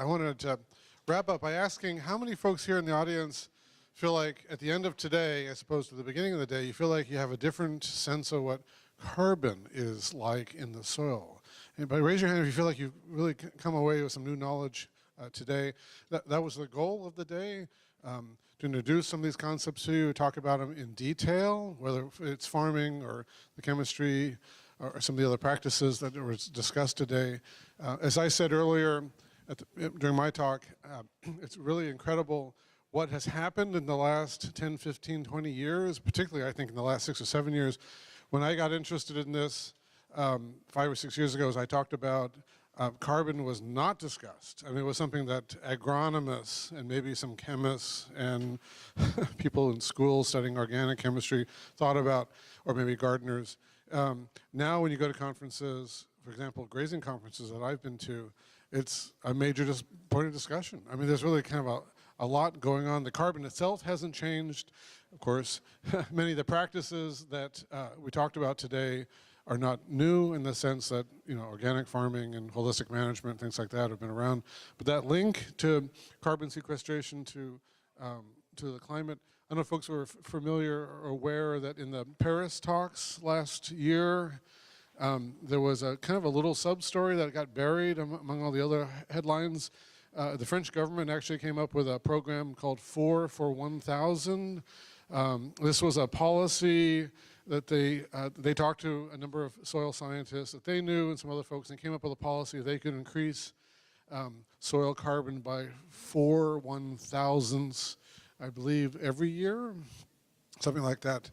I wanted to wrap up by asking how many folks here in the audience feel like at the end of today, as opposed to the beginning of the day, you feel like you have a different sense of what carbon is like in the soil. Anybody, raise your hand if you feel like you've really come away with some new knowledge today. That was the goal of the day, to introduce some of these concepts to you, talk about them in detail, whether it's farming or the chemistry or some of the other practices that were discussed today. As I said earlier during my talk, it's really incredible what has happened in the last 10, 15, 20 years, particularly I think in the last 6 or 7 years. When I got interested in this 5 or 6 years ago, as I talked about, carbon was not discussed. I mean, it was something that agronomists and maybe some chemists and people in school studying organic chemistry thought about, or maybe gardeners. Now when you go to conferences, for example, grazing conferences that I've been to, it's a major point of discussion. I mean, there's really kind of a lot going on. The carbon itself hasn't changed. Of course, many of the practices that we talked about today are not new in the sense that, you know, organic farming and holistic management, things like that have been around. But that link to carbon sequestration to the climate, I don't know if folks were familiar or aware that in the Paris talks last year, there was a kind of a little sub-story that got buried among all the other headlines. The French government actually came up with a program called 4 for 1,000. This was a policy that they talked to a number of soil scientists that they knew and some other folks, and came up with a policy they could increase soil carbon by 4 1,000ths, I believe, every year, something like that.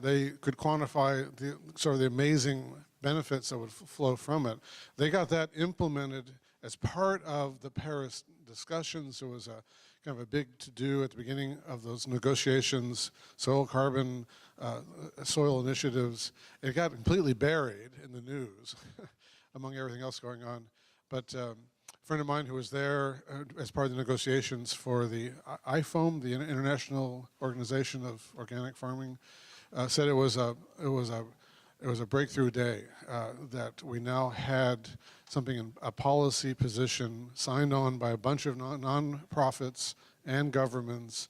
They could quantify the amazing benefits that would flow from it. They got that implemented as part of the Paris discussions. There was a kind of a big to-do at the beginning of those negotiations, soil carbon, soil initiatives. It got completely buried in the news among everything else going on. But a friend of mine who was there as part of the negotiations for the IFOAM, the International Organization of Organic Farming, said it was a breakthrough day, that we now had something in a policy position signed on by a bunch of non-profits and governments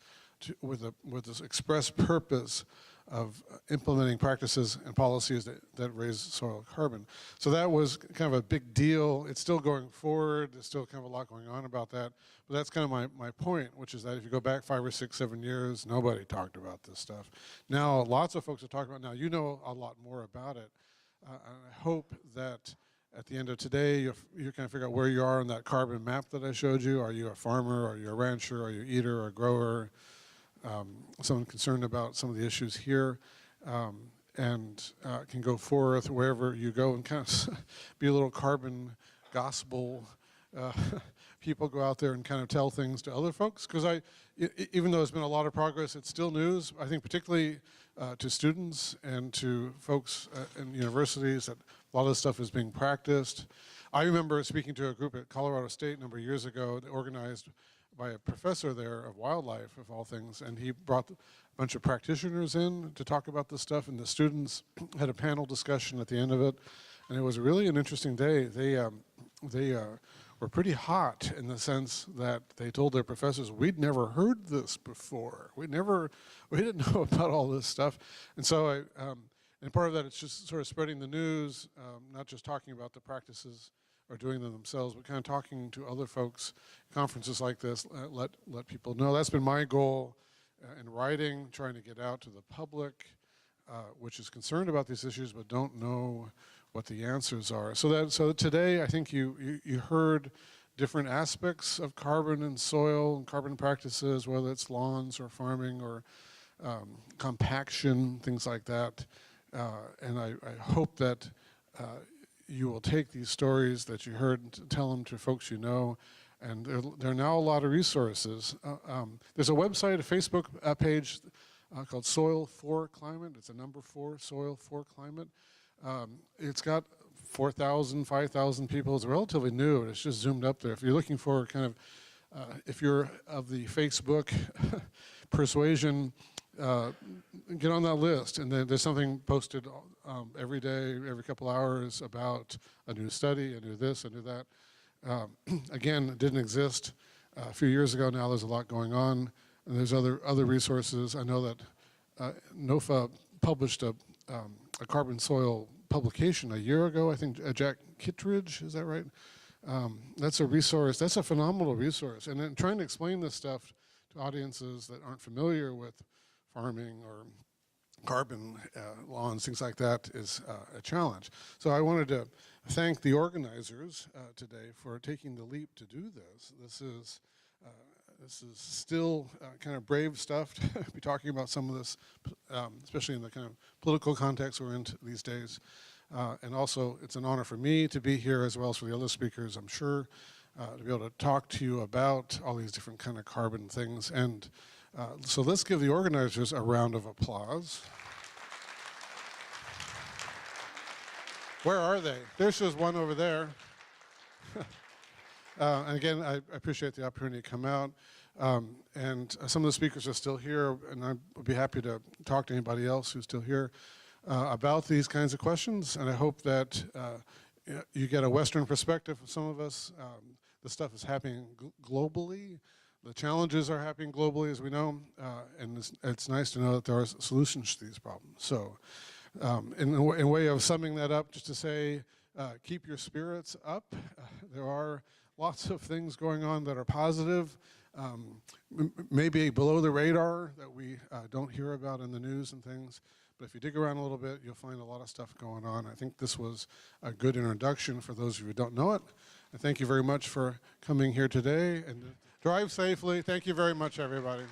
with this express purpose of implementing practices and policies that raise soil carbon. So that was kind of a big deal. It's still going forward. There's still kind of a lot going on about that. But that's kind of my point, which is that if you go back 5 or 6, 7 years, nobody talked about this stuff. Now lots of folks are talking about it. Now you know a lot more about it. I hope that at the end of today, you kind of figure out where you are on that carbon map that I showed you. Are you a farmer? Are you a rancher? Are you an eater or a grower? Someone concerned about some of the issues here, and can go forth wherever you go and kind of be a little carbon gospel. People go out there and kind of tell things to other folks, because even though there's been a lot of progress, it's still news. I think particularly to students and to folks in universities that a lot of this stuff is being practiced. I remember speaking to a group at Colorado State a number of years ago, organized by a professor there of wildlife, of all things, and he brought a bunch of practitioners in to talk about this stuff, and the students had a panel discussion at the end of it, and it was really an interesting day. They were pretty hot in the sense that they told their professors, we'd never heard this before. We didn't know about all this stuff. And so, and part of that, it's just sort of spreading the news, not just talking about the practices or doing them themselves, but kind of talking to other folks, conferences like this, let people know. That's been my goal in writing, trying to get out to the public, which is concerned about these issues but don't know what the answers are. So today, I think you heard different aspects of carbon and soil and carbon practices, whether it's lawns or farming or compaction, things like that. And I hope that you will take these stories that you heard and tell them to folks you know. And there are now a lot of resources. There's a website, a Facebook page called Soil for Climate. It's a number 4, Soil for Climate. It's got 4,000, 5,000 people. It's relatively new. It's just zoomed up there. If you're looking for kind of, if you're of the Facebook persuasion, get on that list, and then there's something posted every day, every couple hours about a new study, a new this, a new that. again, it didn't exist a few years ago. Now there's a lot going on, and there's other resources. I know that NOFA published a carbon soil publication a year ago. I think Jack Kittredge, is that right? That's a resource. That's a phenomenal resource. And then trying to explain this stuff to audiences that aren't familiar with farming or carbon lawns, things like that, is a challenge. So I wanted to thank the organizers today for taking the leap to do this. This is still kind of brave stuff to be talking about some of this, especially in the kind of political context we're in these days. And also, it's an honor for me to be here, as well as for the other speakers, I'm sure, to be able to talk to you about all these different kind of carbon things. And so let's give the organizers a round of applause. Where are they? There's just one over there. And again, I appreciate the opportunity to come out. And some of the speakers are still here, and I would be happy to talk to anybody else who's still here about these kinds of questions. And I hope that you get a Western perspective from some of us. This stuff is happening globally. The challenges are happening globally, as we know, and it's nice to know that there are solutions to these problems. So in way of summing that up, just to say, keep your spirits up. There are lots of things going on that are positive, maybe below the radar that we don't hear about in the news and things. But if you dig around a little bit, you'll find a lot of stuff going on. I think this was a good introduction for those of you who don't know it. And thank you very much for coming here today. And drive safely. Thank you very much, everybody.